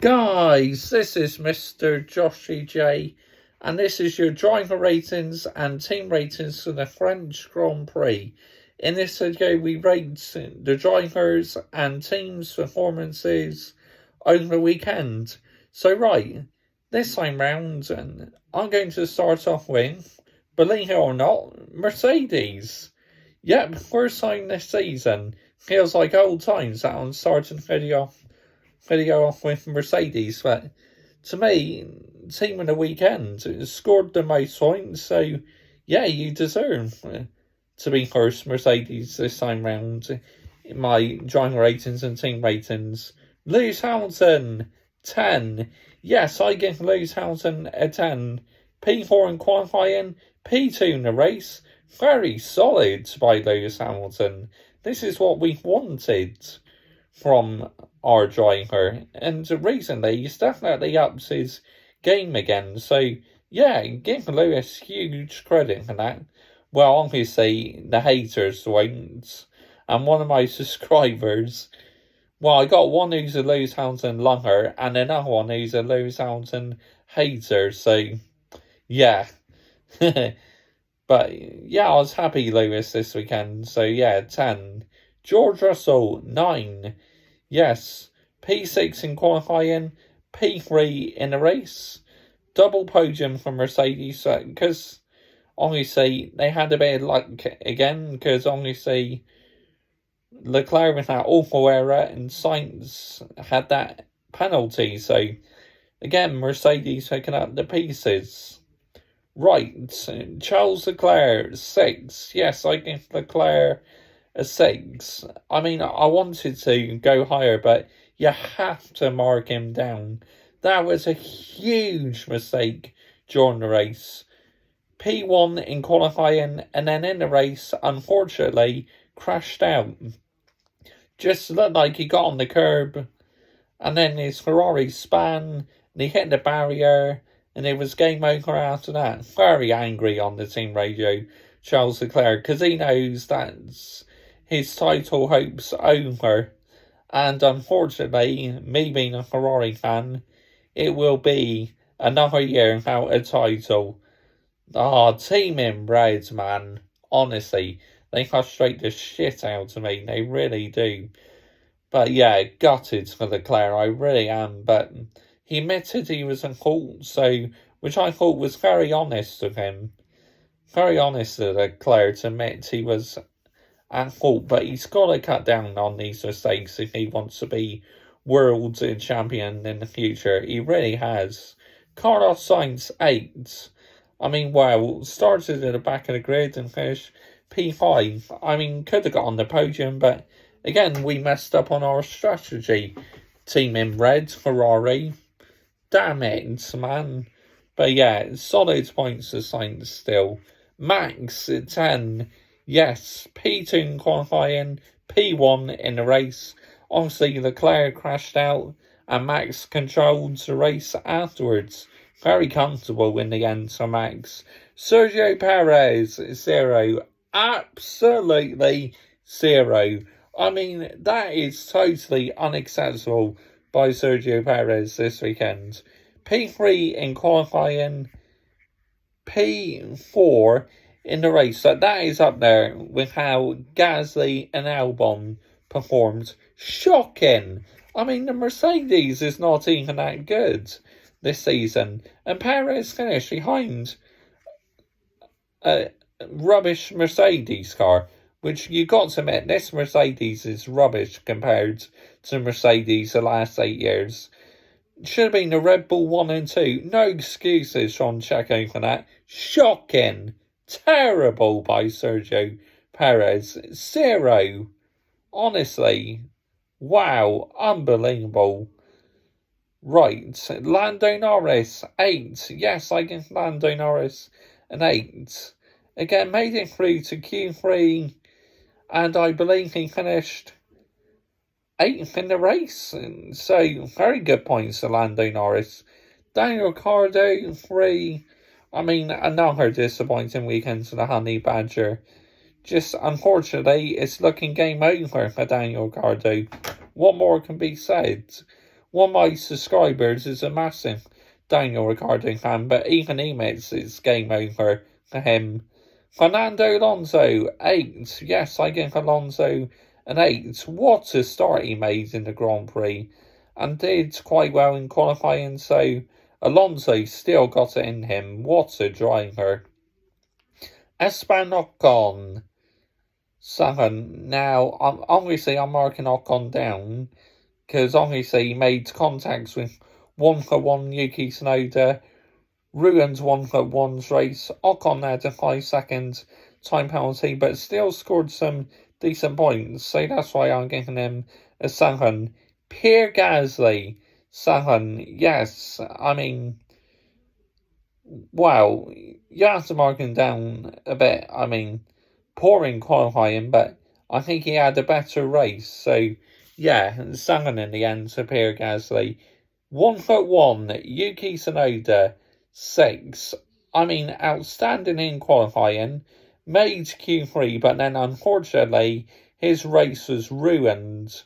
Guys, this is Mr. Joshy J, and this is your driver ratings and team ratings for the French Grand Prix. In this video, we rate the drivers and teams' performances over the weekend. So right, this time round, I'm going to start off with, believe it or not, Mercedes. Yep, first time this season. Feels like old times that I'm starting the video off with Mercedes, but to me, team of the weekend scored the most points, so yeah, you deserve to be first, Mercedes, this time round in my driver ratings and team ratings. Lewis Hamilton, 10. Yes, I give Lewis Hamilton a 10. P4 in qualifying, P2 in the race. Very solid by Lewis Hamilton. This is what we wanted from our driver, and recently he's definitely ups his game again, so yeah, give Lewis huge credit for that. Well, obviously the haters won't, and one of my subscribers, well, I got one who's a Lewis Hamilton lover and another one who's a Lewis Hamilton hater, so yeah. But yeah, I was happy Lewis this weekend, so yeah, 10. George Russell, 9. Yes, P6 in qualifying, P3 in the race. Double podium for Mercedes, because obviously they had a bit of luck again, because obviously Leclerc with that awful error and Sainz had that penalty, so again, Mercedes picking up the pieces. Right, Charles Leclerc, 6. Yes, I give Leclerc a 6. I mean, I wanted to go higher, but you have to mark him down. That was a huge mistake during the race. P1 in qualifying, and then in the race, unfortunately, crashed out. Just looked like he got on the curb, and then his Ferrari span, and he hit the barrier, and it was game over after that. Very angry on the team radio, Charles Leclerc, because he knows that's his title hopes over. And unfortunately, me being a Ferrari fan, it will be another year without a title. Team inbred, man. Honestly, they frustrate the shit out of me. They really do. But yeah, gutted for Leclerc, I really am. But he admitted he was at fault, so, which I thought was very honest of him. Very honest of Leclerc to admit he was at fault, but he's got to cut down on these mistakes if he wants to be world champion in the future. He really has. Carlos Sainz, 8. I mean, well, started at the back of the grid and finished P5. I mean, could have got on the podium, but again, we messed up on our strategy. Team in red, Ferrari. Damn it, man. But yeah, solid points to Sainz still. Max, 10. Yes, P2 in qualifying, P1 in the race. Obviously, Leclerc crashed out, and Max controlled the race afterwards. Very comfortable in the end for Max. Sergio Perez, 0. Absolutely 0. I mean, that is totally unacceptable by Sergio Perez this weekend. P3 in qualifying, P4 in the race. So that is up there with how Gasly and Albon performed. Shocking! I mean, the Mercedes is not even that good this season. And Perez finished behind a rubbish Mercedes car, which you got to admit, this Mercedes is rubbish compared to Mercedes the last 8 years. Should have been the Red Bull 1 and 2. No excuses from Checo for that. Shocking. Terrible by Sergio Perez. 0. Honestly. Wow. Unbelievable. Right. Lando Norris, 8. Yes, I give Lando Norris an 8. Again, made it through to Q3, and I believe he finished 8th in the race. So, very good points to Lando Norris. Daniel Ricciardo, 3. I mean, another disappointing weekend for the Honey Badger. Just, unfortunately, it's looking game over for Daniel Ricciardo. What more can be said? one of my subscribers is a massive Daniel Ricciardo fan, but even he admits it's game over for him. Fernando Alonso, 8. Yes, I give Alonso an 8. What a start he made in the Grand Prix, and did quite well in qualifying, so Alonso still got it in him. What a driver. Esteban Ocon, 7. Now, obviously I'm marking Ocon down, because obviously he made contacts with 1-for-1 Yuki Tsunoda, ruined 1-for-1's race. Ocon had a 5-second time penalty, but still scored some decent points, so that's why I'm giving him a 7. Pierre Gasly, 7. Yes, I mean, wow, you have to mark him down a bit. I mean, poor in qualifying, but I think he had a better race, so yeah, 7 in the end to Pierre Gasly. 1-for-1 Yuki Tsunoda, 6. I mean, outstanding in qualifying, made Q3, but then unfortunately his race was ruined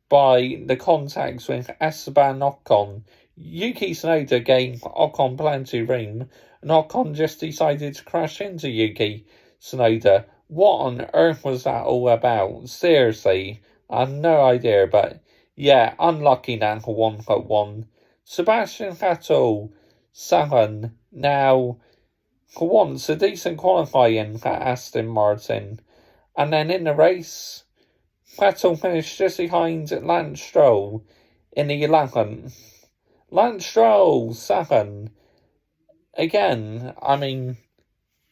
by the contacts with Esteban Ocon. Yuki Tsunoda gave Ocon plenty of room, and Ocon just decided to crash into Yuki Tsunoda. What on earth was that all about? Seriously, I have no idea, but yeah, unlucky now for 1-for-1. Sebastian Vettel, 7. Now, for once, a decent qualifying for Aston Martin. And then in the race, Vettel finished just behind Lance Stroll in the 11th. Lance Stroll, 7. Again, I mean,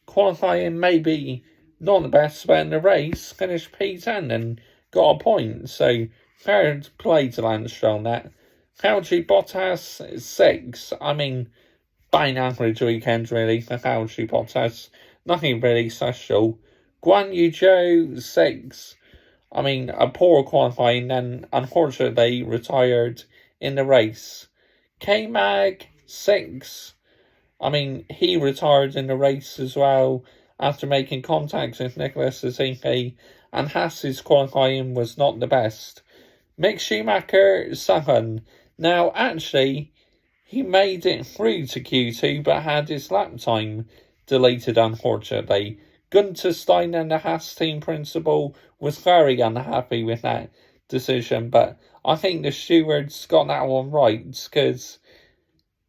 qualifying maybe not the best, but in the race, finished P10 and got a point. So, fair play to Lance Stroll that. Valtteri Bottas, 6. I mean, bang average weekend really for Valtteri Bottas. Nothing really special. Guan Yu Zhou, 6. I mean, a poor qualifying, then unfortunately retired in the race. K-Mag, 6. I mean, he retired in the race as well after making contact with Nicholas Latifi, and Haas's qualifying was not the best. Mick Schumacher, 7. Now, actually, he made it through to Q2, but had his lap time deleted, unfortunately. Gunter Steiner and the Haas team principal was very unhappy with that decision, but I think the stewards got that one right, because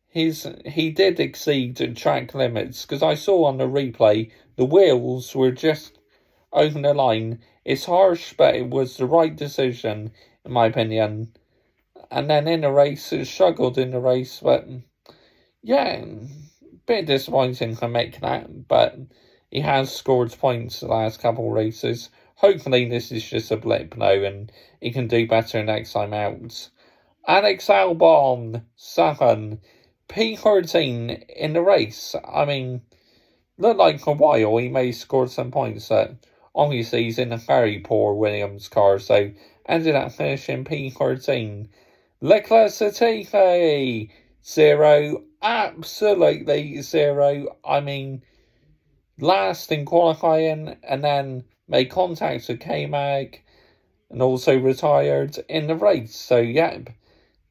he did exceed track limits, because I saw on the replay the wheels were just over the line. It's harsh, but it was the right decision, in my opinion. And then in the race, it struggled in the race, but yeah, bit disappointing for Mick that, but he has scored points the last couple of races. Hopefully this is just a blip though, and he can do better next time out. Alex Albon, 7. P13 in the race. I mean, looked like for a while he may score some points, but obviously he's in a very poor Williams car, so ended up finishing P13. Leclerc Latifi, 0. Absolutely 0. I mean, last in qualifying, and then made contact with K-Mag, and also retired in the race. So, yep,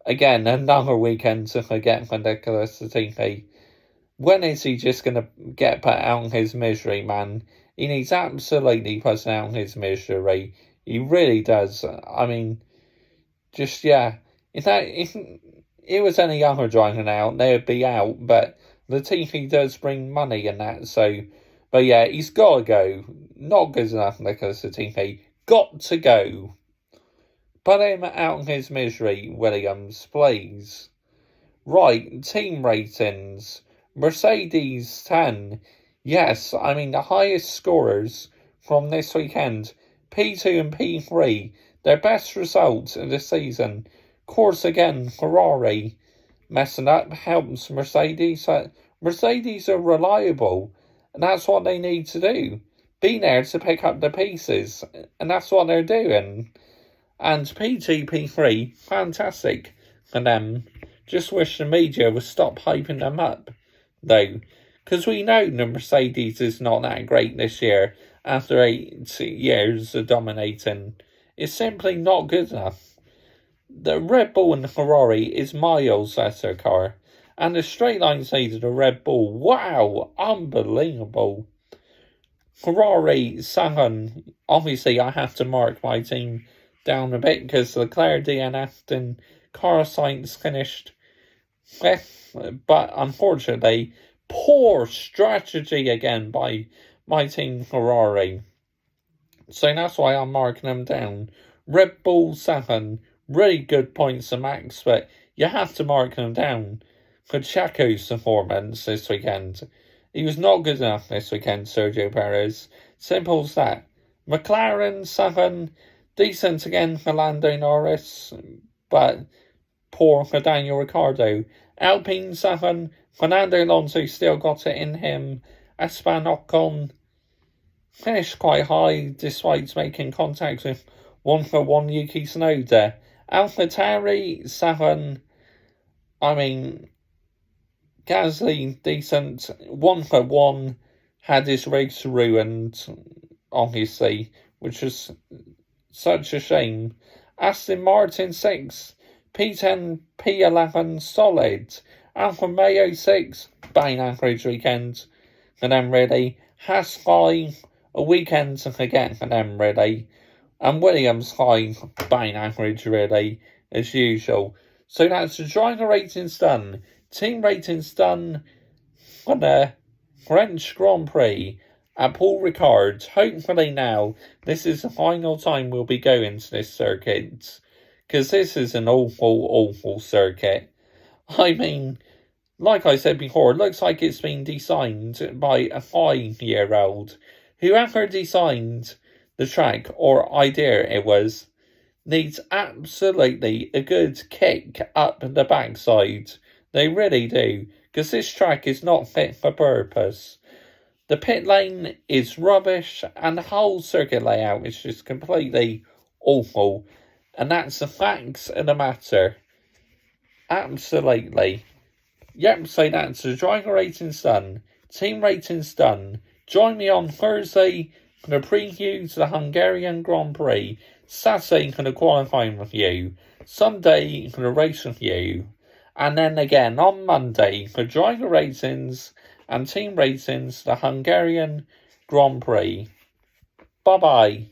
again, another weekend to forget for Nicholas Latifi. When is he just going to get put out in his misery, man? He needs absolutely putting out in his misery. He really does. I mean, just, yeah. If it was any other driver now, they would be out, but Latifi does bring money in that, so, but yeah, he's got to go. Not good enough, Nicholas Latifi. Got to go. Put him out in his misery, Williams, please. Right, team ratings. Mercedes, 10. Yes, I mean, the highest scorers from this weekend, P2 and P3, their best results in the season. Of course, again, Ferrari messing up helps Mercedes. Mercedes are reliable, and that's what they need to do. Be there to pick up the pieces, and that's what they're doing. And P2, P3, fantastic for them. Just wish the media would stop hyping them up, though, because we know the Mercedes is not that great this year after 8 years of dominating. It's simply not good enough. The Red Bull and the Ferrari is miles better car. And the straight line speed of the Red Bull, wow, unbelievable. Ferrari, second, obviously I have to mark my team down a bit because Leclerc, DNF'd and Carlos Sainz finished fifth. But unfortunately, poor strategy again by my team Ferrari. So that's why I'm marking them down. Red Bull 7, really good points to Max, but you have to mark them down for Checo's performance this weekend. He was not good enough this weekend, Sergio Perez. Simple as that. McLaren 7, decent again for Lando Norris, but poor for Daniel Ricciardo. Alpine 7, Fernando Alonso still got it in him. Esteban Ocon finished quite high despite making contact with 1-for-1 Yuki Tsunoda. AlphaTauri 7, I mean, Gasly decent. 1-for-1 had his race ruined, obviously, which was such a shame. Aston Martin 6, P10, P11 solid. Alfa Romeo 6, bang average weekend for them really. Haas 5, a weekend to forget for them really. And Williams 5, bang average really, as usual. So that's the driver ratings done. Team ratings done for the French Grand Prix at Paul Ricard. Hopefully now, this is the final time we'll be going to this circuit. Because this is an awful, awful circuit. I mean, like I said before, it looks like it's been designed by a 5-year-old. Whoever designed the track, or idea it was, needs absolutely a good kick up the backside. They really do, because this track is not fit for purpose. The pit lane is rubbish, and the whole circuit layout is just completely awful. And that's the facts of the matter. Absolutely. Yep, so that's the driver ratings done. Team ratings done. Join me on Thursday for the preview to the Hungarian Grand Prix. Saturday for the qualifying review. Sunday for the race review. And then again on Monday for driver ratings and team ratings to the Hungarian Grand Prix. Bye-bye.